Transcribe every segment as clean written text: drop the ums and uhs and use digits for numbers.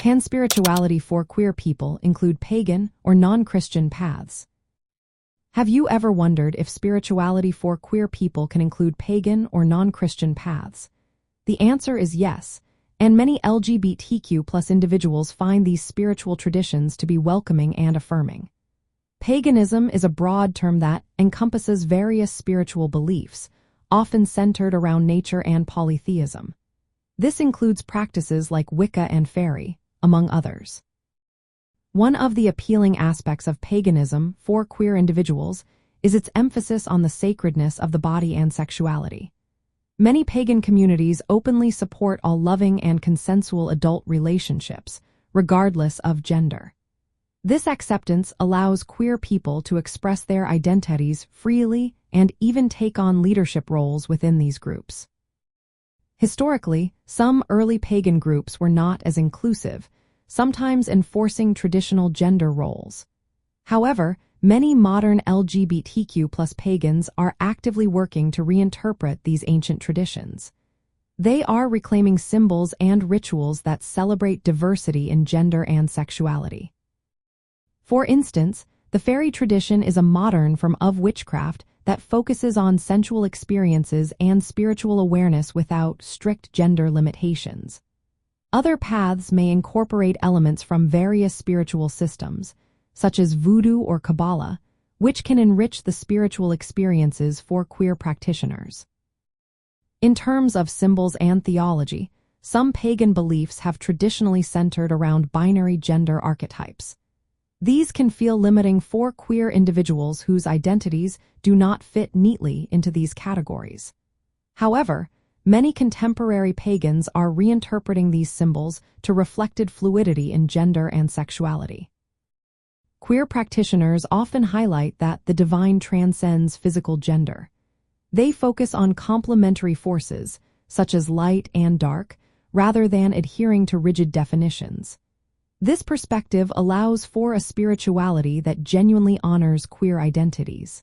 Can spirituality for queer people include pagan or non-Christian paths? Have you ever wondered if spirituality for queer people can include pagan or non-Christian paths? The answer is yes, and many LGBTQ+ individuals find these spiritual traditions to be welcoming and affirming. Paganism is a broad term that encompasses various spiritual beliefs, often centered around nature and polytheism. This includes practices like Wicca and Feri, among others. One of the appealing aspects of paganism for queer individuals is its emphasis on the sacredness of the body and sexuality. Many pagan communities openly support all loving and consensual adult relationships, regardless of gender. This acceptance allows queer people to express their identities freely and even take on leadership roles within these groups. Historically, some early pagan groups were not as inclusive, sometimes enforcing traditional gender roles. However, many modern LGBTQ+ pagans are actively working to reinterpret these ancient traditions. They are reclaiming symbols and rituals that celebrate diversity in gender and sexuality. For instance, the Feri tradition is a modern form of witchcraft that focuses on sensual experiences and spiritual awareness without strict gender limitations. Other paths may incorporate elements from various spiritual systems, such as voodoo or Kabbalah, which can enrich the spiritual experiences for queer practitioners. In terms of symbols and theology, some pagan beliefs have traditionally centered around binary gender archetypes. These can feel limiting for queer individuals whose identities do not fit neatly into these categories. However, many contemporary pagans are reinterpreting these symbols to reflected fluidity in gender and sexuality. Queer practitioners often highlight that the divine transcends physical gender. They focus on complementary forces, such as light and dark, rather than adhering to rigid definitions. This perspective allows for a spirituality that genuinely honors queer identities.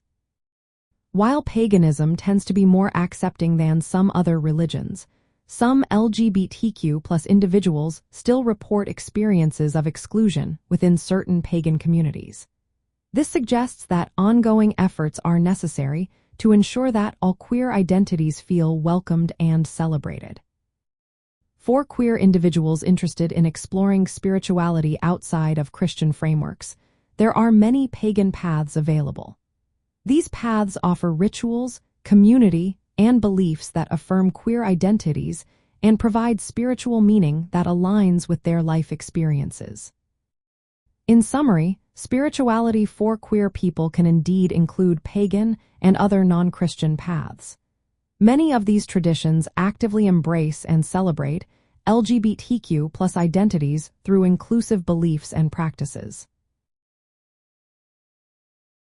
While paganism tends to be more accepting than some other religions, some LGBTQ+ individuals still report experiences of exclusion within certain pagan communities. This suggests that ongoing efforts are necessary to ensure that all queer identities feel welcomed and celebrated. For queer individuals interested in exploring spirituality outside of Christian frameworks, there are many pagan paths available. These paths offer rituals, community, and beliefs that affirm queer identities and provide spiritual meaning that aligns with their life experiences. In summary, spirituality for queer people can indeed include pagan and other non-Christian paths. Many of these traditions actively embrace and celebrate LGBTQ+ identities through inclusive beliefs and practices.